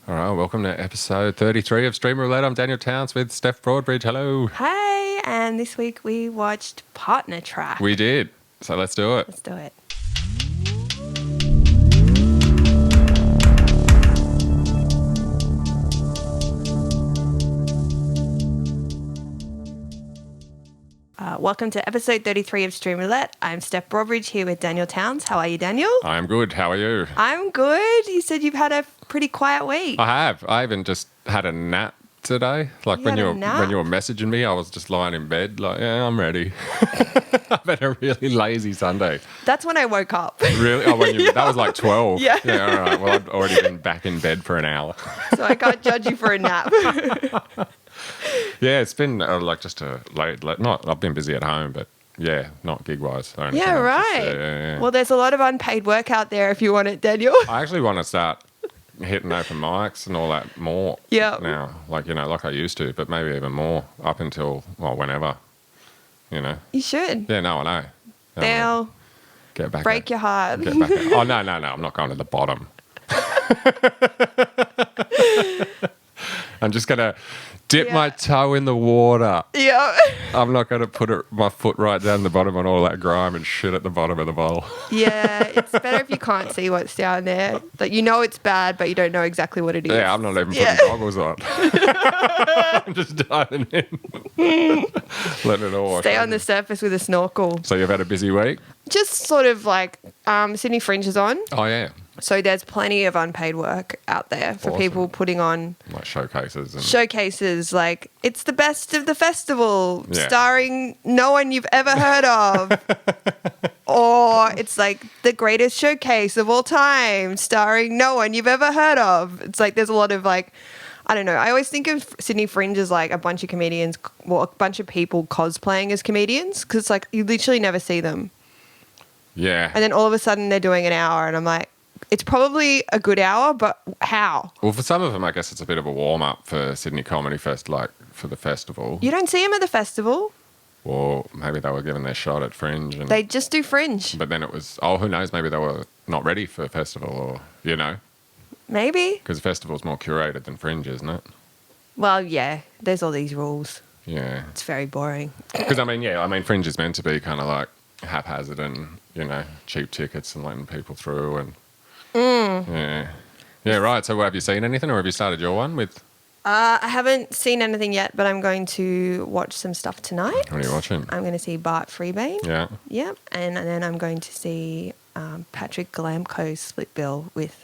All right, welcome to episode 33 of Stream Roulette. I'm Daniel Towns with Steph Broadbridge. Hello. Hey, and this week we watched Partner Track. We did. So let's do it. Let's do it. Welcome to episode 33 of Stream Roulette. I'm Steph Broadbridge here with Daniel Towns. How are you, Daniel? I'm good. How are you? I'm good. You said you've had a pretty quiet week. I have. I even just had a nap today. Like when you were messaging me, I was just lying in bed like, yeah, I'm ready. I've had a really lazy Sunday. That's when I woke up. Really? Oh, that was like 12. Yeah. Yeah, all right. Well, I'd already been back in bed for an hour. So I can't judge you for a nap. Yeah, it's been just a late, I've been busy at home, but yeah, not gig-wise. Yeah, right. Yeah. Well, there's a lot of unpaid work out there if you want it, Daniel. I actually want to start hitting open mics and all that more now. Like I used to, but maybe even more up until, whenever, You should. Yeah, no, I know. They'll get back break your heart. Get back oh, no, I'm not going to the bottom. I'm just going to dip my toe in the water. Yeah. I'm not going to put my foot right down the bottom on all that grime and shit at the bottom of the bowl. Yeah, it's better if you can't see what's down there. Like, you know it's bad, but you don't know exactly what it is. Yeah, I'm not even putting goggles on. I'm just diving in. Letting it all wash. Stay on the surface with a snorkel. So you've had a busy week? Just sort of like Sydney Fringe is on. Oh, yeah. So there's plenty of unpaid work out there for people putting on like showcases. Like, it's the best of the festival, starring no one you've ever heard of. Or it's like the greatest showcase of all time, starring no one you've ever heard of. It's like there's a lot of like, I don't know. I always think of Sydney Fringe as like a bunch of comedians, a bunch of people cosplaying as comedians, because it's like you literally never see them. Yeah. And then all of a sudden they're doing an hour and I'm like, it's probably a good hour, but how? Well, for some of them, I guess it's a bit of a warm-up for Sydney Comedy Fest, like for the festival. You don't see them at the festival. Or maybe they were given their shot at Fringe. And they just do Fringe. But then it was, who knows, maybe they were not ready for festival or, Maybe. Because festival's more curated than Fringe, isn't it? Well, yeah, there's all these rules. Yeah. It's very boring. Because, Fringe is meant to be kind of like haphazard and, cheap tickets and letting people through and... Yeah, right. So have you seen anything or have you started your one with... I haven't seen anything yet, but I'm going to watch some stuff tonight. What are you watching? I'm going to see Bart Freebane. Yeah. Yep. And then I'm going to see Patrick Galamko's split bill with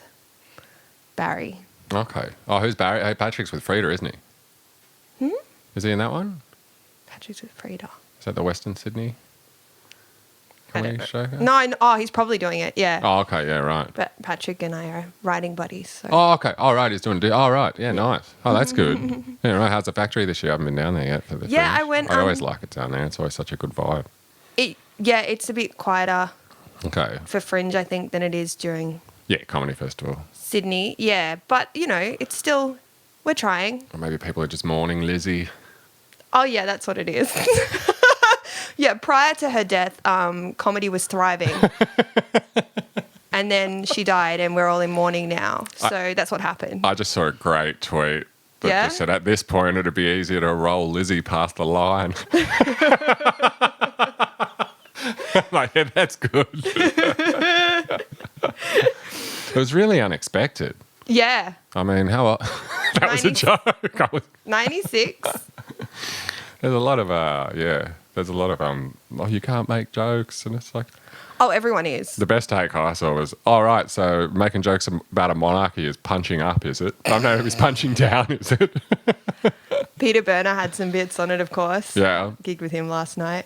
Barry. Okay. Oh, who's Barry? Hey, Patrick's with Frida, isn't he? Is he in that one? Patrick's with Frida. Is that the Western Sydney comedy show? No, he's probably doing it, yeah. Oh, okay, yeah, right. But Patrick and I are writing buddies. So. Oh, okay. All right, he's doing... Oh, right. Yeah, nice. Oh, that's good. Yeah, right. How's the factory this year? I haven't been down there yet for the Yeah, Fringe. I went... I always like it down there. It's always such a good vibe. It's a bit quieter for Fringe, I think, than it is during... Yeah, Comedy Festival. Sydney, yeah. But, it's still... We're trying. Or maybe people are just mourning Lizzie. Oh, yeah, that's what it is. Yeah, prior to her death, comedy was thriving. And then she died and we're all in mourning now. So that's what happened. I just saw a great tweet that just said, at this point, it'd be easier to roll Lizzie past the line. I'm like, yeah, that's good. It was really unexpected. Yeah. I mean, that was a joke. 96. There's a lot of, there's a lot of, you can't make jokes. And it's like... Oh, everyone is. The best take I saw was, right, so making jokes about a monarchy is punching up, is it? Oh, no, it was punching down, is it? Peter Berner had some bits on it, of course. Yeah. Gigged with him last night.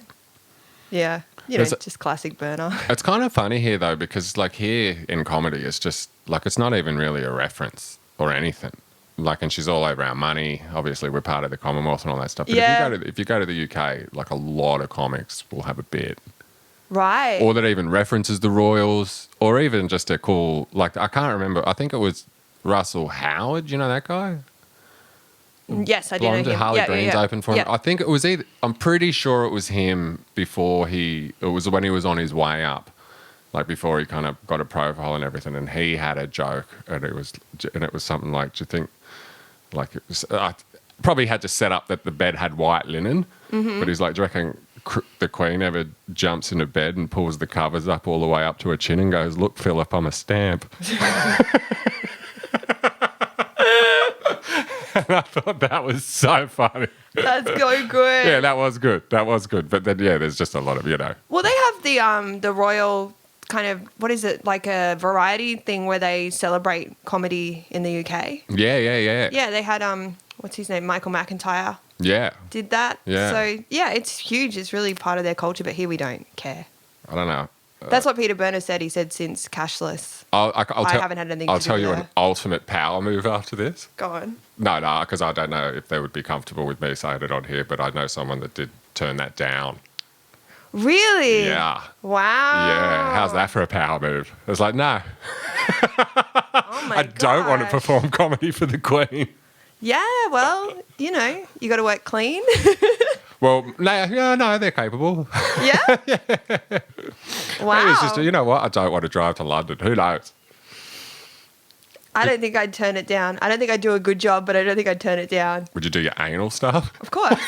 Yeah. Just classic Berner. It's kind of funny here, though, because, like, here in comedy, it's just, like, it's not even really a reference or anything. Like, and she's all over our money. Obviously, we're part of the Commonwealth and all that stuff. But if you go to the UK, like, a lot of comics will have a bit. Right. Or that even references the Royals, or even just a cool, like, I can't remember. I think it was Russell Howard. You know that guy? Yes, I do know him. Harley Green's open for him. I think it was I'm pretty sure it was him before it was when he was on his way up. like before he kind of got a profile and everything, and he had a joke, and it was something like, do you think, like, it was, probably had to set up that the bed had white linen, but he's like, do you reckon the Queen ever jumps into bed and pulls the covers up all the way up to her chin and goes, "Look, Philip, I'm a stamp." And I thought that was so funny. That's so good. Yeah, that was good. That was good. But then, yeah, there's just a lot of, Well, they have the royal kind of, what is it, like a variety thing where they celebrate comedy in the UK. Yeah. Yeah, they had, what's his name, Michael McIntyre. Yeah. Did that. Yeah. So, yeah, it's huge. It's really part of their culture, but here we don't care. I don't know. That's what Peter Burner said. He said since cashless, I haven't had anything to do I'll tell with you it. an ultimate power move after this. Go on. No, because I don't know if they would be comfortable with me saying it on here, but I know someone that did turn that down. Really? Yeah. Wow. Yeah. How's that for a power move? I was like, no. Oh my I don't want to gosh. perform comedy for the Queen. Yeah, well, you got to work clean. Well, no, they're capable. Yeah? Wow. Maybe it's just, you know what? I don't want to drive to London. Who knows? I don't think I'd turn it down. I don't think I'd do a good job, but I don't think I'd turn it down. Would you do your anal stuff? Of course.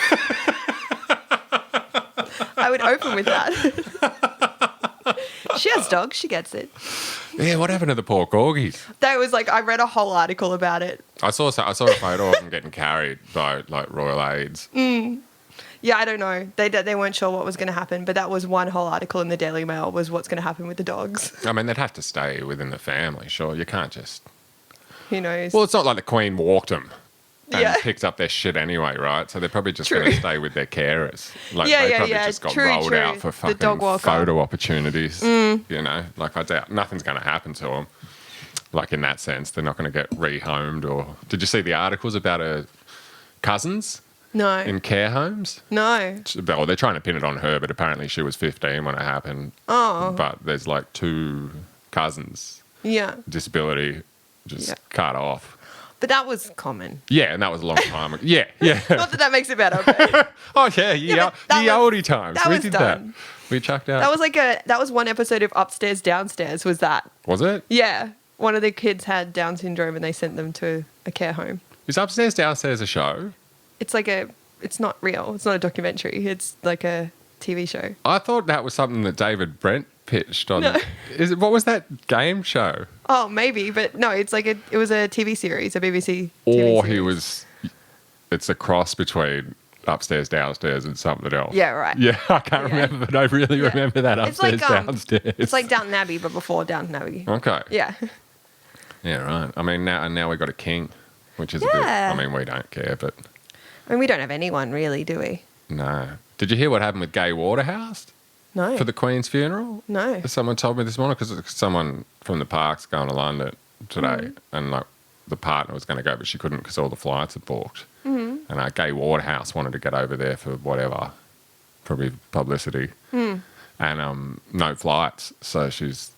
I would open with that. She has dogs. She gets it. Yeah, what happened to the poor corgis? That was like, I read a whole article about it. I saw a photo of them getting carried by like royal aides. Yeah, I don't know. They weren't sure what was going to happen, but that was one whole article in the Daily Mail was what's going to happen with the dogs. I mean, they'd have to stay within the family, sure. You can't just... Who knows? Well, it's not like the Queen walked them and Yeah. picked up their shit anyway, right? So they're probably just going to stay with their carers. Like, Yeah, they yeah, probably yeah. just got True, rolled true. out for The dog fucking walker. photo opportunities, you know? Like, I doubt nothing's going to happen to them. Like, in that sense, they're not going to get rehomed or... Did you see the articles about her cousins No. in care homes? No. Well, they're trying to pin it on her, but apparently she was 15 when it happened. Oh. But there's like 2 cousins, Yeah. disability just cut off. But that was common. Yeah, and that was a long time ago. Yeah. Not that makes it better. But Oh, yeah, but that the oldie times. that We was did done. that. We chucked out. that was one episode of Upstairs Downstairs was that. Was it? Yeah. One of the kids had Down syndrome and they sent them to a care home. Is Upstairs Downstairs a show? It's like it's not real. It's not a documentary. It's like a TV show. I thought that was something that David Brent pitched on. No. What was that game show? Oh, maybe, but no, it's like it was a TV series, a BBC Or TV he series. was... It's a cross between Upstairs Downstairs and something else. Yeah, right. Yeah, I can't remember, but I really remember that It's like, Upstairs Downstairs. It's like Downton Abbey, but before Downton Abbey. Okay. Yeah. Yeah, right. I mean, now we got a king, which is a bit... Yeah. I mean, we don't care, but I mean, we don't have anyone really, do we? no. Did you hear what happened with Gay Waterhouse No. for the Queen's funeral? No. Someone told me this morning because someone from the park's going to London today, and like the partner was going to go, but she couldn't because all the flights had booked. And Gay Waterhouse wanted to get over there for whatever, probably publicity, and no flights, so she's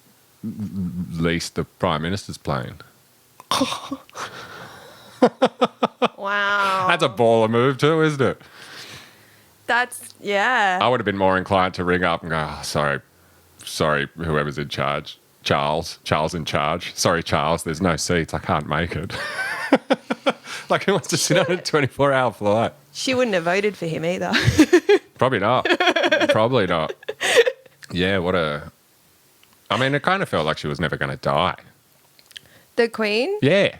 leased the Prime Minister's plane. Wow. That's a baller move too, isn't it? Yeah. I would have been more inclined to ring up and go, oh, sorry, whoever's in charge. Charles in charge. Sorry, Charles, there's no seats. I can't make it. Like, who wants to sit on a 24-hour flight? She wouldn't have voted for him either. Probably not. Probably not. Yeah, I mean, it kind of felt like she was never going to die. The Queen? Yeah.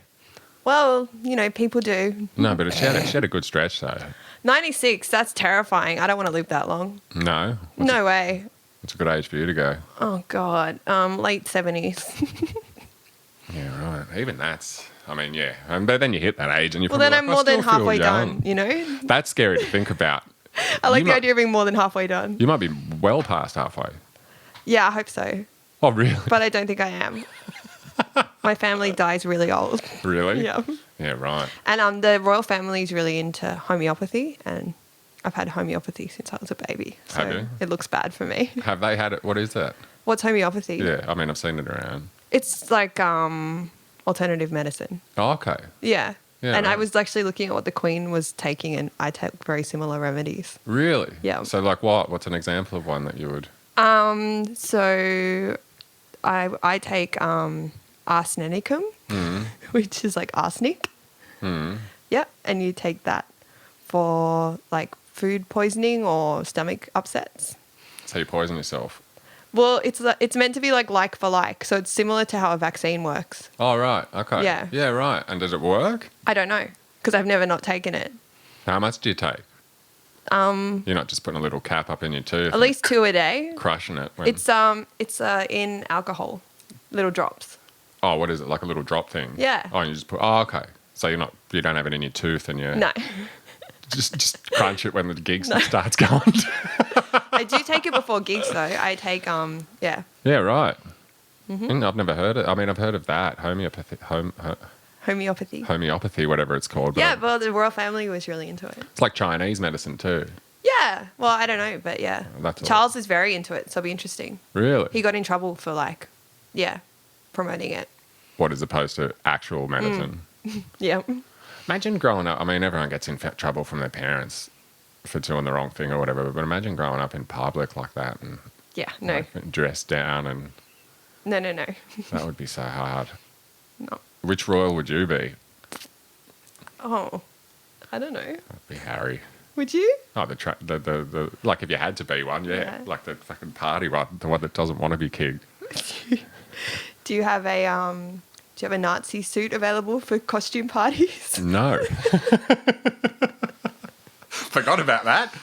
Well, people do. No, but she had a good stretch, though. 96, that's terrifying. I don't want to live that long. No? No way. It's a good age for you to go. Oh, God. Late 70s. Yeah, right. Even that's... I mean, yeah. But then you hit that age and you're Well, then I'm more than still feel halfway young. done, That's scary to think about. I like You the might- idea of being more than halfway done. You might be well past halfway. Yeah, I hope so. Oh, really? But I don't think I am. My family dies really old. Really? Yeah. Yeah, right. And the royal family is really into homeopathy, and I've had homeopathy since I was a baby. So Have you? it looks bad for me. Have they had it? What is that? What's homeopathy? Yeah, I mean, I've seen it around. It's like alternative medicine. Oh, okay. Yeah. Yeah, and I right. was actually looking at what the Queen was taking, and I took very similar remedies. Really? Yeah. So, like what? What's an example of one that you would... So I take arsenicum, which is like arsenic. Yeah, and you take that for like food poisoning or stomach upsets. So you poison yourself. Well, it's meant to be like for like, so it's similar to how a vaccine works. Oh, right. Okay. Yeah. Yeah, right. And does it work? I don't know because I've never not taken it. How much do you take? You're not just putting a little cap up in your tooth. At least 2 a day. Crushing it. It's in alcohol, little drops. Oh, what is it? Like a little drop thing? Yeah. Oh, and you just put. Oh, okay. So you don't have it in your tooth, and you No. just crunch it when the gig starts going. I do take it before gigs though. I take yeah. Yeah, right. Mm-hmm. I've never heard it. I mean, I've heard of that homeopathy, homeopathy, whatever it's called. Yeah, well, the royal family was really into it. It's like Chinese medicine too. Yeah. Well, I don't know, but yeah. Charles is very into it, so it'll be interesting. Really? He got in trouble for promoting it. What, as opposed to actual medicine? Yeah. Imagine growing up. I mean, everyone gets in trouble from their parents for doing the wrong thing or whatever. But imagine growing up in public like that and dressed down and No. that would be so hard. No. Which royal would you be? Oh, I don't know. I'd be Harry. Would you? Oh, the like if you had to be one, yeah. Like the fucking party one, the one that doesn't want to be king. Do you have a Nazi suit available for costume parties? No. Forgot about that.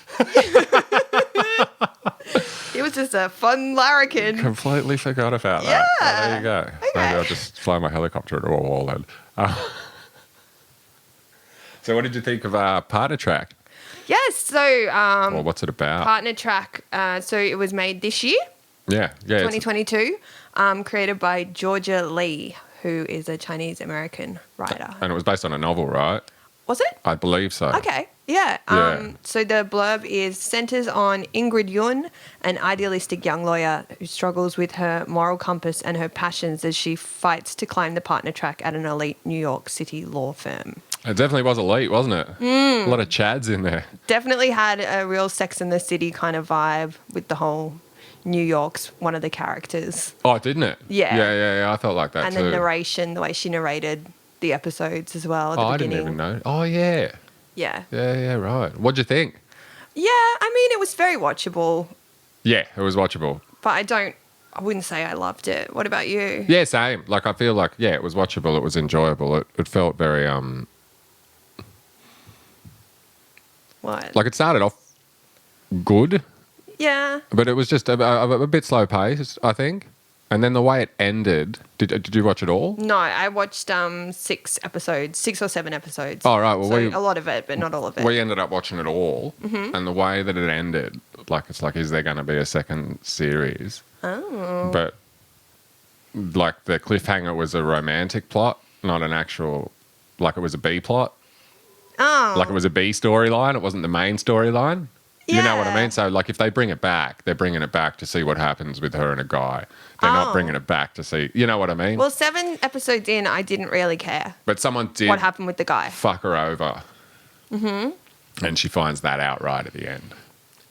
It was just a fun larrikin. Completely forgot about that. Yeah. Oh, there you go. Okay. Maybe I'll just fly my helicopter into a wall then. So what did you think of Partner Track? Yes, so... Well, what's it about? Partner Track. So it was made this year. Yeah. 2022. Created by Georgia Lee, who is a Chinese-American writer. And it was based on a novel, right? Was it? I believe so. Okay, yeah. So the blurb centers on Ingrid Yun, an idealistic young lawyer who struggles with her moral compass and her passions as she fights to climb the partner track at an elite New York City law firm. It definitely was elite, wasn't it? A lot of chads in there. Definitely had a real Sex and the City kind of vibe with the whole New York's one of the characters. Oh, didn't it? Yeah. Yeah. I felt like that and too. And the narration, the way she narrated the episodes as well at the beginning. I didn't even know. Oh, yeah. Yeah. Yeah, right. What'd you think? Yeah, I mean, it was very watchable. Yeah, it was watchable. But I wouldn't say I loved it. What about you? Yeah, same. Like, I feel like, yeah, it was watchable. It was enjoyable. It felt very, What? like it started off good. Yeah. But it was just a bit slow paced, I think. And then the way it ended, did you watch it all? No, I watched 6 or 7 episodes. Oh, right. Well, so a lot of it, but not all of it. We ended up watching it all. Mm-hmm. And the way that it ended, like, it's like, is there going to be a second series? Oh. But, like, the cliffhanger was a romantic plot, not an actual, like, it was a B plot. Oh. Like, it was a B storyline. It wasn't the main storyline. You know what I Yeah. mean? So, like, if they bring it back, they're bringing it back to see what happens with her and a guy. They're not bringing it back to see... You know what I mean? Well, 7 episodes in, I didn't really care. But someone did... What happened with the guy? Fuck her over. Mm-hmm. And she finds that out right at the end.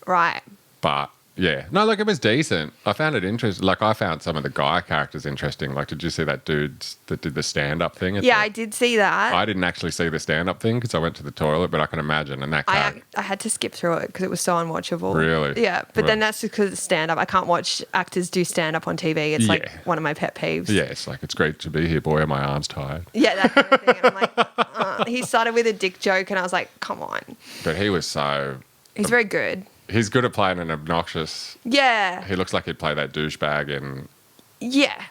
Right. But, yeah. No, look, it was decent. I found it interesting. Like, I found some of the guy characters interesting. Like, did you see that dude that did the stand-up thing? I did see that. I didn't actually see the stand-up thing because I went to the toilet, but I can imagine. And that character... I had to skip through it because it was so unwatchable. Really? Yeah, but then that's because it's stand-up. I can't watch actors do stand-up on TV. It's like one of my pet peeves. Yeah, it's like, it's great to be here, boy. Are my arms tired? Yeah, that kind of thing. And I'm like, he started with a dick joke and I was like, come on. But he was so... He's very good. He's good at playing an obnoxious... Yeah. He looks like he'd play that douchebag in... Yeah.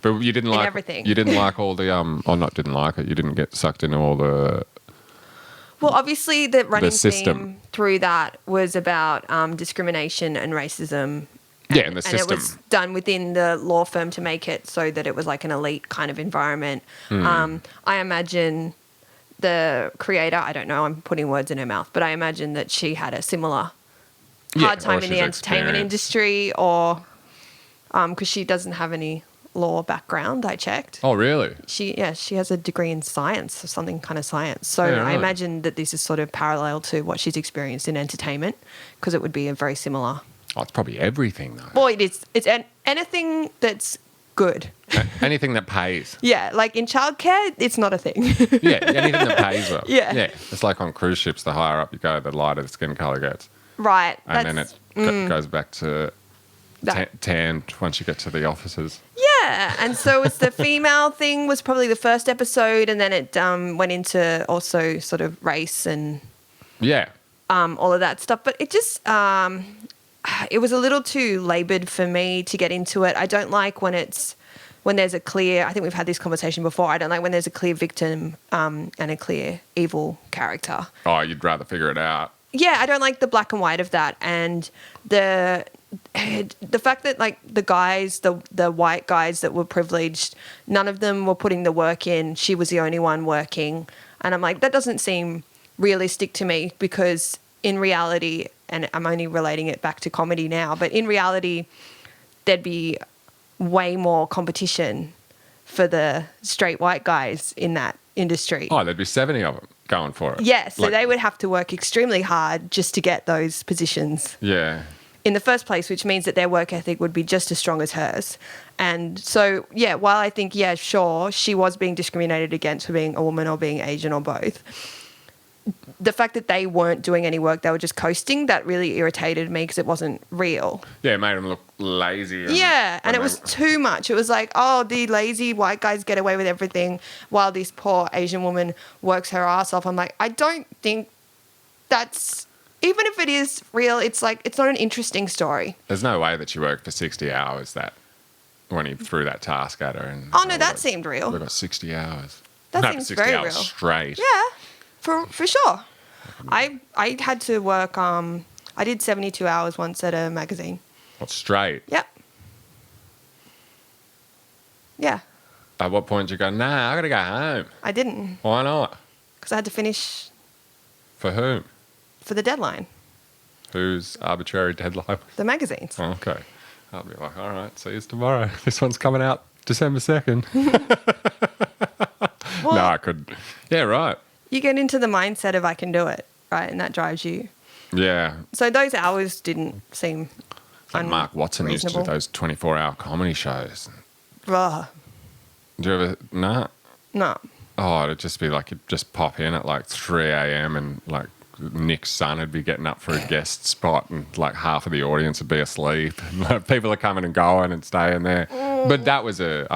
But you didn't like... everything. You didn't like all the... Or not didn't like it. You didn't get sucked into all the... Well, obviously the running system. theme through that was about discrimination and racism. Yeah, and the system. And it was done within the law firm to make it so that it was like an elite kind of environment. I imagine the creator, I don't know, I'm putting words in her mouth, but I imagine that she had a similar hard time in the entertainment industry or because she doesn't have any law background, I checked. Oh, really? She has a degree in science or something kind of science. So Yeah, right. I imagine that this is sort of parallel to what she's experienced in entertainment because it would be a very similar. Oh, it's probably everything, though. Well, it is. It's anything that's good. Anything that pays. Yeah, like in childcare, it's not a thing. Yeah, anything that pays well. Yeah. Yeah. It's like on cruise ships, the higher up you go, the lighter the skin colour gets. Right. And then it goes back to tan once you get to the offices. Yeah, and so it's the female thing was probably the first episode, and then it went into also sort of race and all of that stuff. But it just it was a little too laboured for me to get into it. I don't like when there's a clear. I think we've had this conversation before. I don't like when there's a clear victim and a clear evil character. Oh, you'd rather figure it out. Yeah, I don't like the black and white of that, and the fact that like the guys, the white guys that were privileged, none of them were putting the work in. She was the only one working, and I'm like, that doesn't seem realistic to me, because in reality, and I'm only relating it back to comedy now, but in reality, there'd be way more competition for the straight white guys in that industry. Oh, there'd be 70 of them going for it. Yeah, so they would have to work extremely hard just to get those positions. Yeah. In the first place, which means that their work ethic would be just as strong as hers. And so, yeah, while I think, yeah, sure, she was being discriminated against for being a woman or being Asian or both, the fact that they weren't doing any work, they were just coasting, that really irritated me because it wasn't real. Yeah, it made them look lazy. And it was too much. It was like, oh, the lazy white guys get away with everything while this poor Asian woman works her ass off. I'm like, I don't think that's, even if it is real, it's like, it's not an interesting story. There's no way that she worked for 60 hours when he threw that task at her. And oh, no, that seemed real. We've got 60 hours. That seems 60 very hours real. Straight. Yeah. For sure. I had to work, I did 72 hours once at a magazine. What, straight? Yep. Yeah. At what point did you go, nah, I got to go home? I didn't. Why not? Because I had to finish. For whom? For the deadline. Whose arbitrary deadline? The magazines. Oh, okay. I'll be like, all right, see you tomorrow. This one's coming out December 2nd. Well, no, I could. Yeah, right. You get into the mindset of I can do it, right? And that drives you. Yeah. So those hours didn't seem Like Mark Watson used to do those 24-hour comedy shows. Ugh. Do you ever? Nah. No. Oh, it'd just be like, you'd just pop in at like 3 a.m. and like Nick's son would be getting up for a guest spot and like half of the audience would be asleep. And people are coming and going and staying there. But that was a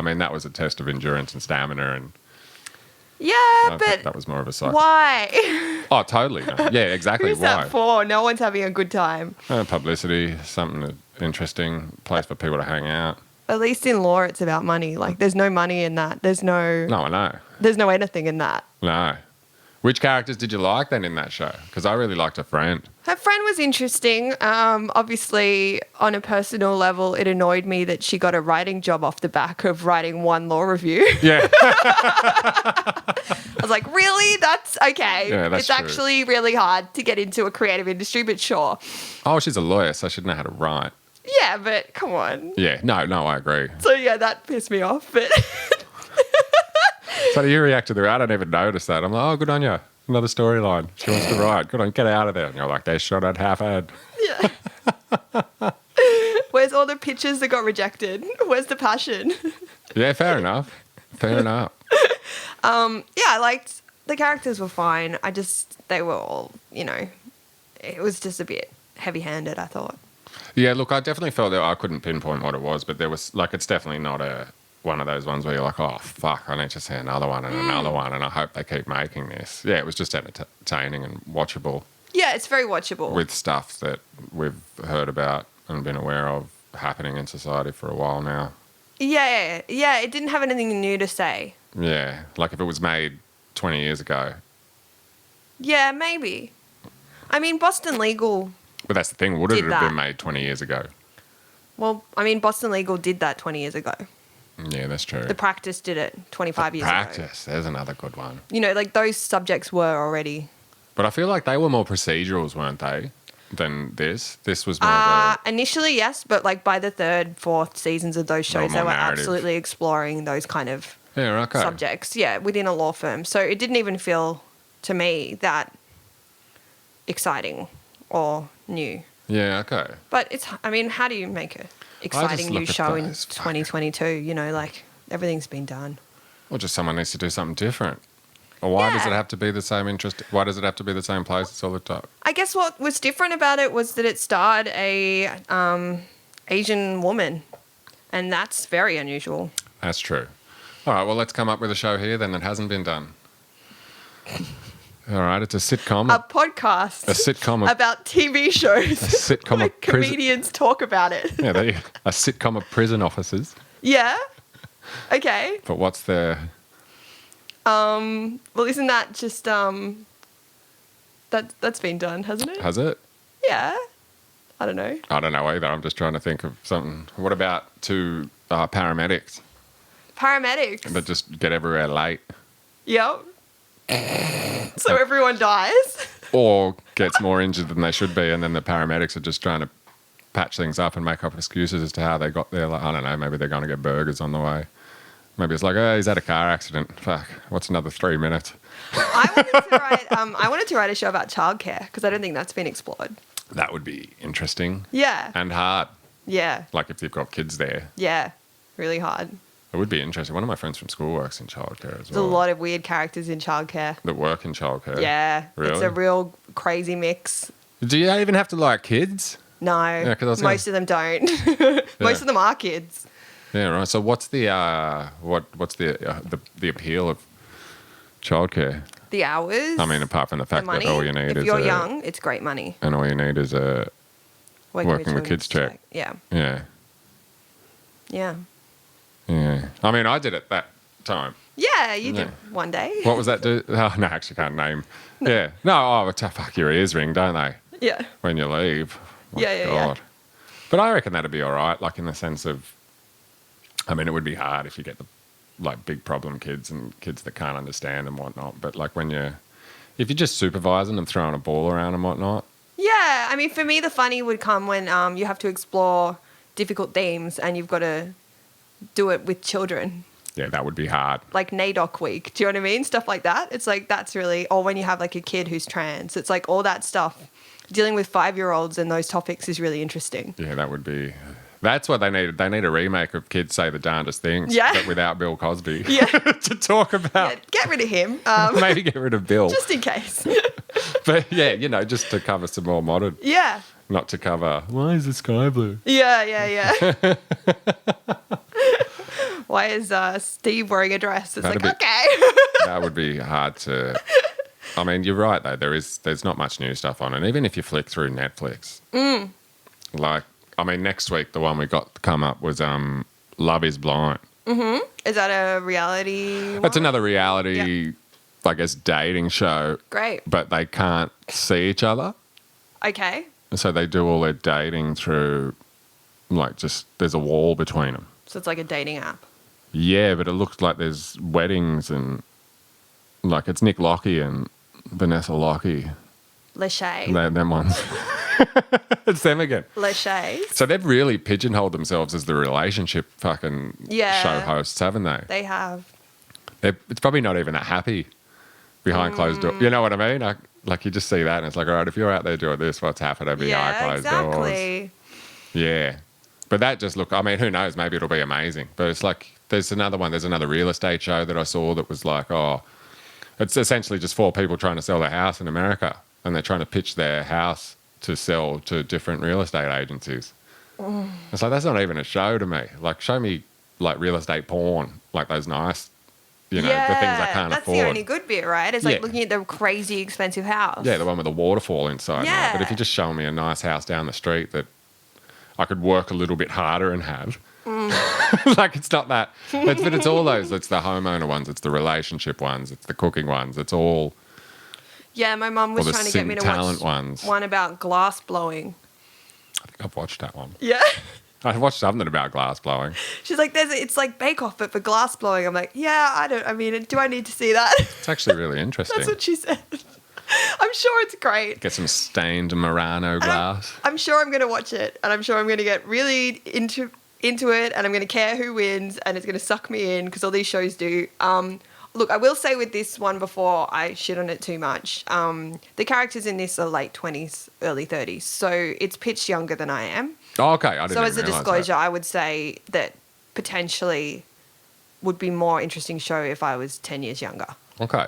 test of endurance and stamina, and yeah, but that was more of a cycle. Why? Oh, totally. No. Yeah, exactly. Who's that for? No one's having a good time. Publicity, something interesting, place for people to hang out. At least in law, it's about money. Like, there's no money in that. No, I know. There's no anything in that. No. Which characters did you like then in that show? Because I really liked her friend. Her friend was interesting. Obviously, on a personal level, it annoyed me that she got a writing job off the back of writing one law review. Yeah. I was like, really? That's okay. Yeah, that's it's true. actually really hard to get into a creative industry, but sure. Oh, she's a lawyer, so she know how to write. Yeah, but come on. Yeah, no, I agree. So, yeah, that pissed me off. But So you react to the I don't even notice that. I'm like, oh, good on you. Another storyline. She wants to write. Good on, get out of there. And you're like, they shot at half ad. yeah. Where's all the pictures that got rejected? Where's the passion? Yeah, fair enough. Fair enough. Yeah, I liked the characters were fine. They were all, it was just a bit heavy-handed, I thought. Yeah, look, I definitely felt that I couldn't pinpoint what it was, but there was, like, it's definitely not one of those ones where you're like, oh, fuck, I need to see another one and another one, and I hope they keep making this. Yeah, it was just entertaining and watchable. Yeah, it's very watchable. With stuff that we've heard about and been aware of happening in society for a while now. Yeah, it didn't have anything new to say. Yeah, like if it was made 20 years ago. Yeah, maybe. I mean, Boston Legal... But that's the thing, would it have been made 20 years ago? Well, I mean, Boston Legal did that 20 years ago. Yeah, that's true. The Practice did it 25 years ago. Practice, there's another good one. Like those subjects were already... But I feel like they were more procedurals, weren't they, than this? This was more of a... Initially, yes, but like by the third, fourth seasons of those shows, they were narrative. Absolutely exploring those kind of okay. subjects. Yeah, within a law firm. So it didn't even feel, to me, that exciting or new. Yeah, okay. But how do you make it exciting new look at show in those fucking- 2022. You know, like everything's been done. Or just someone needs to do something different. Or why does it have to be the same interest? Why does it have to be the same place? It's all the time. I guess what was different about it was that it starred a Asian woman, and that's very unusual. That's true. All right, well, let's come up with a show here then that hasn't been done. All right, it's a sitcom. A podcast. A sitcom. About TV shows. A sitcom where of prison. comedians talk about it. Yeah, a sitcom of prison officers. Yeah. Okay. But what's the... Well, isn't that just that's been done, hasn't it? Has it? Yeah. I don't know. I don't know either. I'm just trying to think of something. What about two paramedics Paramedics. that just get everywhere late? Yep. So everyone dies. Or gets more injured than they should be, and then the paramedics are just trying to patch things up and make up excuses as to how they got there. Like, I don't know, maybe they're going to get burgers on the way. Maybe it's like, oh, he's had a car accident. Fuck, what's another 3 minutes? I wanted to write a show about childcare because I don't think that's been explored. That would be interesting. Yeah. And hard. Yeah. Like if you've got kids there. Yeah. Really hard. It would be interesting. One of my friends from school works in childcare as There's a well. lot of weird characters in childcare. That work in childcare. Yeah. Really? It's a real crazy mix. Do you even have to like kids? No. Yeah, 'cause I was most of them don't. Most of them are kids. Yeah, right. So what's the what's the appeal of childcare? The hours. I mean, apart from the the fact money. that all you need if is you're young, it's great money. and all you need is a Working with kids check. Yeah. yeah. Yeah. Yeah. I mean, I did it that time. Yeah, you Yeah. did one day. What was that do? Oh, no, I actually can't name. Yeah. No, oh, fuck, your ears ring, don't they, Yeah. when you leave? My Yeah. But I reckon that'd be all right, like in the sense of, I mean, it would be hard if you get the, like, big problem kids and kids that can't understand and whatnot. But, like, if you're just supervising and throwing a ball around and whatnot. Yeah, I mean, for me, the funny would come when you have to explore difficult themes and you've got to do it with children. Yeah, that would be hard. Like NAIDOC week, do you know what I mean? Stuff like that. It's like, that's really, or when you have like a kid who's trans, it's like all that stuff. Dealing with 5-year-olds and those topics is really interesting. Yeah, that would be... That's what they need. They need a remake of Kids Say the Darndest Things, Yeah. but without Bill Cosby. Yeah. To talk about. Yeah, get rid of him. Maybe get rid of Bill. Just in case. But yeah, just to cover some more modern. Yeah. Not to cover, why is the sky blue? Yeah. Why is Steve wearing a dress? It's That'd like, be- okay. That would be hard to... I mean, you're right, though. There's not much new stuff on. And even if you flick through Netflix, like, I mean, next week, the one we got to come up was Love is Blind. Mm-hmm. Is that a reality one? That's another reality, I guess, dating show. Great. But they can't see each other. Okay. And so they do all their dating through, like, just there's a wall between them. So it's like a dating app. Yeah, but it looks like there's weddings and, like, it's Nick Lockie and Vanessa Lockie. Lachey. Them ones. It's them again. Lachey. So they've really pigeonholed themselves as the relationship fucking show hosts, haven't they? They have. It's probably not even that happy behind closed doors. You know what I mean? Like you just see that and it's like, all right, if you're out there doing this, what's happening behind closed doors? Yeah. But that just I mean, who knows? Maybe it'll be amazing. But it's like, there's another one. There's another real estate show that I saw that was like, it's essentially just 4 people trying to sell their house in America. And they're trying to pitch their house to sell to different real estate agencies. It's like, that's not even a show to me. Like, show me, like, real estate porn, like those nice, the things I can't that's afford. the only good bit, right? It's like Yeah. looking at the crazy expensive house. Yeah, the one with the waterfall inside. Yeah. But if you just show me a nice house down the street that I could work a little bit harder and have, like, it's not that. But it's all those. It's the homeowner ones. It's the relationship ones. It's the cooking ones. It's all... Yeah, my mum was Or the trying to get me to talent watch ones. one about glass blowing. I think I've watched that one. Yeah. I watched something about glass blowing. She's like, it's like Bake Off, but for glass blowing. I'm like, yeah, do I need to see that? It's actually really interesting. That's what she said. I'm sure it's great. Get some stained Murano glass. I'm sure I'm going to watch it, and I'm sure I'm going to get really into it, and I'm going to care who wins, and it's going to suck me in, because all these shows do. look, I will say with this one before I shit on it too much, the characters in this are late 20s, early 30s. So it's pitched younger than I am. Oh, okay. I didn't So as a even realise disclosure, that. I would say that potentially would be more interesting show if I was 10 years younger. Okay.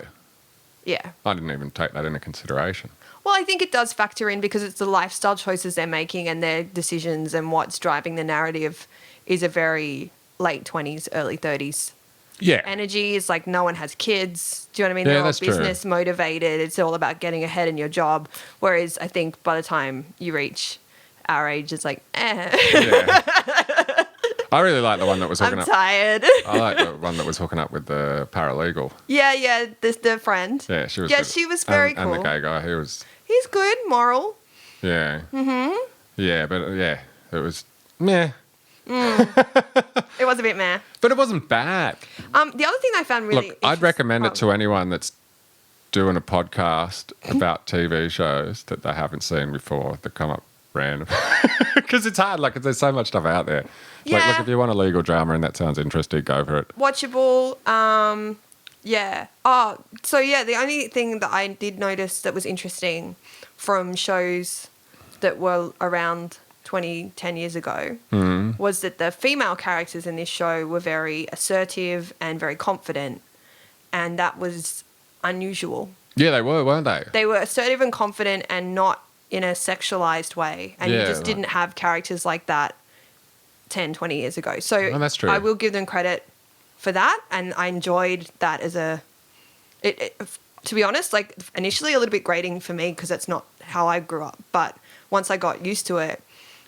Yeah. I didn't even take that into consideration. Well, I think it does factor in because it's the lifestyle choices they're making and their decisions and what's driving the narrative is a very late 20s, early 30s Yeah. energy. It's like no one has kids. Do you know what I mean? Yeah, They're all that's true. business motivated. It's all about getting ahead in your job. Whereas I think by the time you reach our age, it's like, Yeah. I really like the one that was hooking I'm up. tired. I like the one that was hooking up with the paralegal. Yeah, the friend. Yeah, she was. Yeah, good. she was very cool. And the gay guy, he was. He's good, moral. Yeah. Yeah, but yeah, it was meh. It was a bit meh. But it wasn't bad. The other thing I found really Look, I'd recommend it to anyone that's doing a podcast about TV shows that they haven't seen before that come up random. Because it's hard. Like, there's so much stuff out there. Like, Yeah. look, if you want a legal drama and that sounds interesting, go for it. watchable. Yeah. Oh, so yeah, the only thing that I did notice that was interesting from shows that were around 10 years ago was that the female characters in this show were very assertive and very confident, and that was unusual. Yeah, they were, weren't they? They were assertive and confident and not in a sexualized way, and you Yeah, just right. didn't have characters like that 10, 20 years ago. So Oh, that's true. I will give them credit for that, and I enjoyed that as to be honest, like initially a little bit grating for me because that's not how I grew up, but once I got used to it,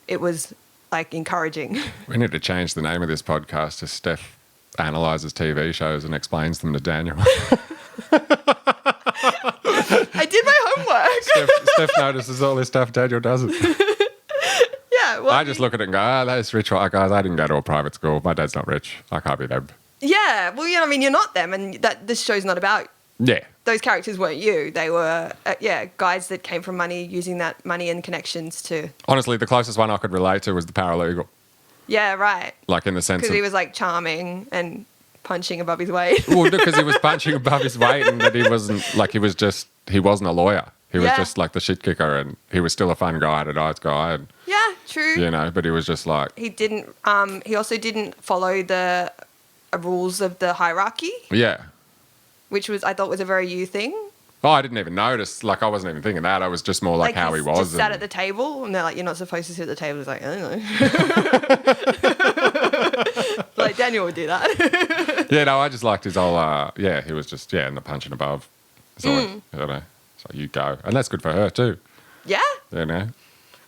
it was like encouraging. We need to change the name of this podcast to Steph analyzes TV shows and explains them to Daniel. I did my homework. Steph notices all this stuff, Daniel doesn't. Yeah, well, I just look at it and go, those rich white guys, I didn't go to a private school. My dad's not rich. I can't be them. yeah, well, you know, I mean, you're not them, and that this show's not about Yeah. those characters weren't you. They were, guys that came from money, using that money and connections to. Honestly, the closest one I could relate to was the paralegal. Yeah, right. Like in the sense Because of... he was like charming and punching above his weight. Well, because he was punching above his weight and that he wasn't, like, he wasn't a lawyer. He was Yeah. just like the shit kicker and he was still a fun guy and a nice guy. And, Yeah, true. you know, but he was just like, He didn't. He also didn't follow the rules of the hierarchy, yeah. which I thought was a very you thing. Oh, I didn't even notice. Like, I wasn't even thinking that. I was just more like how he was. Just sat and- at the table, and they're like, "You're not supposed to sit at the table." He's like, "I don't know." Like Daniel would do that. Yeah, no, I just liked his whole, he was just, and the punching above. So, you know, so you go. And that's good for her too, Yeah. you know.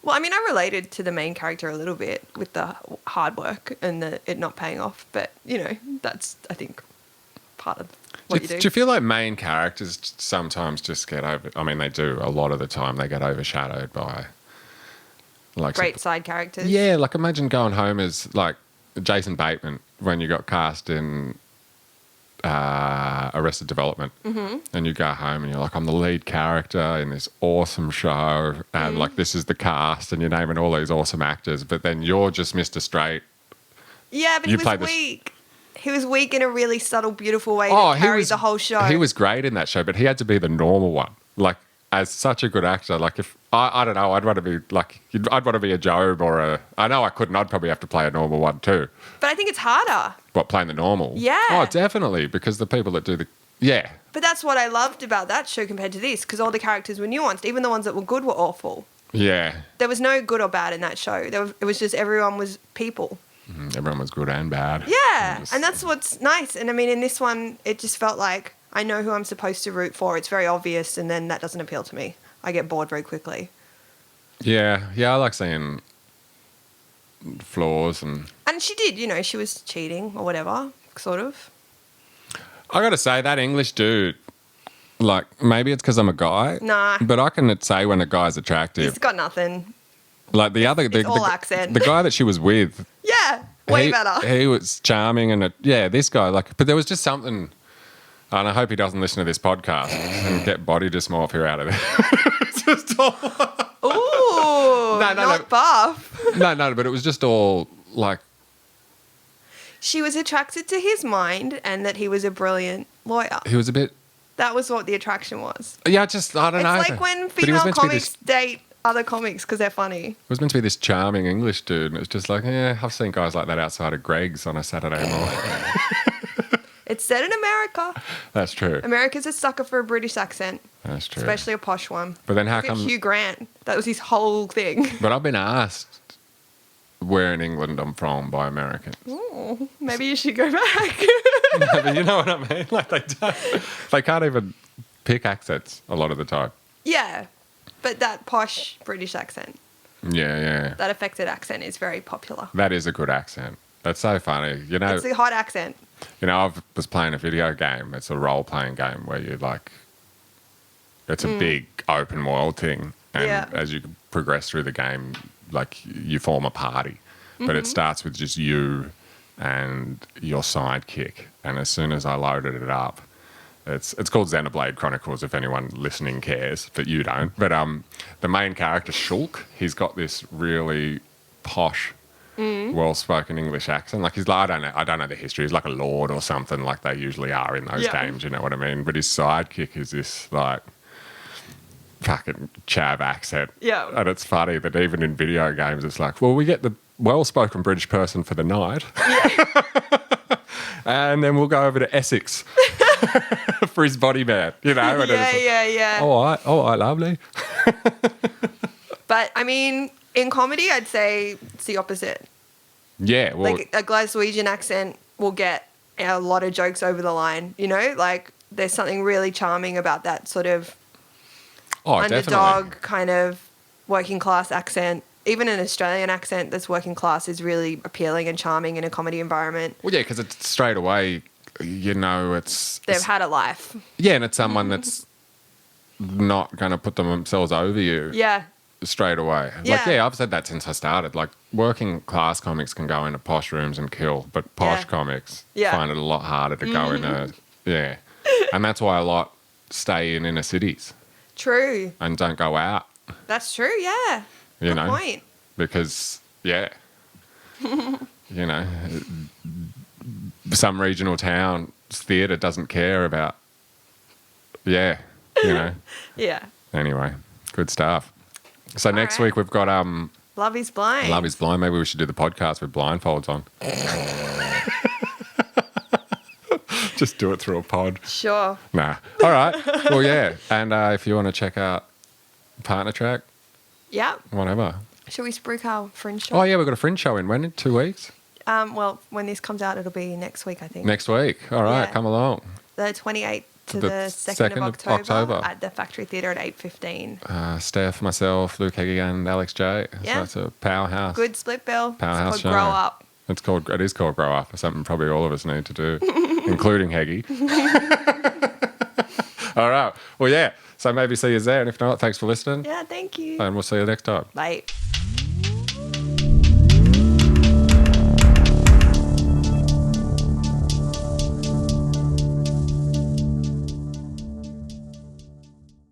Well, I mean, I related to the main character a little bit with the hard work and it not paying off, but you know, that's I think part of what you Do do. you feel like main characters sometimes just get over? I mean, they do a lot of the time. They get overshadowed by like Great side characters. Yeah, like imagine going home as like Jason Bateman when you got cast in Arrested Development, and you go home and you're like, I'm the lead character in this awesome show, and like this is the cast, and you're naming all these awesome actors, but then you're just Mr. Straight. Yeah, but You he played was this- weak. He was weak in a really subtle, beautiful way that carried the whole show. He was great in that show, but he had to be the normal one. Like, as such a good actor, like if I don't know, I'd want to be like, I'd want to be a Job or a. I know I couldn't. I'd probably have to play a normal one too. But I think it's harder. What, playing the normal? Yeah. Oh, definitely, because the people that do the yeah. But that's what I loved about that show compared to this, because all the characters were nuanced. Even the ones that were good were awful. Yeah. There was no good or bad in that show. It was just everyone was people. Everyone was good and bad. Yeah, Just- and that's what's nice. And I mean, in this one, it just felt like I know who I'm supposed to root for. It's very obvious, and then that doesn't appeal to me. I get bored very quickly. Yeah, I like seeing flaws, and And she did, you know, she was cheating or whatever, sort of. I got to say that English dude. Like, maybe it's because I'm a guy. Nah. But I can say when a guy's attractive. He's got nothing. Like the other, It's all accent. the guy that she was with, Yeah, way better. He was charming, and this guy, like, but there was just something. And I hope he doesn't listen to this podcast and get body dysmorphia out of it. It's just all, Ooh, No, not buff. no, but it was just all like, She was attracted to his mind and that he was a brilliant lawyer. He was a bit... That was what the attraction was. Yeah, I don't know. It's like when female comics date other comics because they're funny. It was meant to be this charming English dude, and it's just like, yeah, I've seen guys like that outside of Greg's on a Saturday morning. It's set in America. That's true. America's a sucker for a British accent. That's true. Especially a posh one. But then how Look at come... Hugh Grant. That was his whole thing. But I've been asked where in England I'm from by Americans. Ooh, maybe you should go back. No, but you know what I mean? Like they can't even pick accents a lot of the time. Yeah, but that posh British accent. Yeah. That affected accent is very popular. That is a good accent. That's so funny. You know, It's a hot accent. You know, I was playing a video game. It's a role-playing game where you like... It's a big open world thing. And as you progress through the game, like you form a party. But it starts with just you and your sidekick. And as soon as I loaded it up, it's called Xenoblade Chronicles if anyone listening cares, but you don't. But the main character, Shulk, he's got this really posh, well-spoken English accent. Like I don't know the history. He's like a lord or something like they usually are in those games, you know what I mean? But his sidekick is this like fucking chav accent. Yeah. And it's funny that even in video games it's like, well, we get the well-spoken British person for the night. Yeah. And then we'll go over to Essex for his body man, you know? And Yeah. All right, lovely. But, I mean, in comedy, I'd say it's the opposite. Yeah, well... Like, a Glaswegian accent will get a lot of jokes over the line, you know? Like, there's something really charming about that sort of underdog definitely. kind of working class accent. Even an Australian accent that's working class is really appealing and charming in a comedy environment. Well, yeah, because it's straight away, you know, They've had a life. Yeah, and it's someone that's not going to put themselves over you straight away. Like, I've said that since I started. Like, working class comics can go into posh rooms and kill, but posh comics find it a lot harder to go into. Yeah. And that's why a lot stay in inner cities. True. And don't go out. That's true, yeah. You know, point. Because, you know, some regional town's theatre doesn't care about, you know. Yeah. Anyway, good stuff. So next week we've got Love is Blind. Love is Blind. Maybe we should do the podcast with blindfolds on. Just do it through a pod. Sure. Nah. All right. Well, yeah. And if you want to check out Partner Track, whatever. Should we spruik our Fringe show? Oh, yeah, we've got a Fringe show in when? In 2 weeks? Well, when this comes out, it'll be next week, I think. Next week. All right, come along. The 28th to the 2nd of October at the Factory Theatre at 8:15. Steph, myself, Luke Heggie and Alex J. Yeah. So it's a powerhouse. Good split bill. Powerhouse it's show. called Grow Up. It is called Grow Up. Something probably all of us need to do, including Heggie. All right. Well, yeah. So maybe see you there. And if not, thanks for listening. Yeah, thank you. And we'll see you next time. Bye.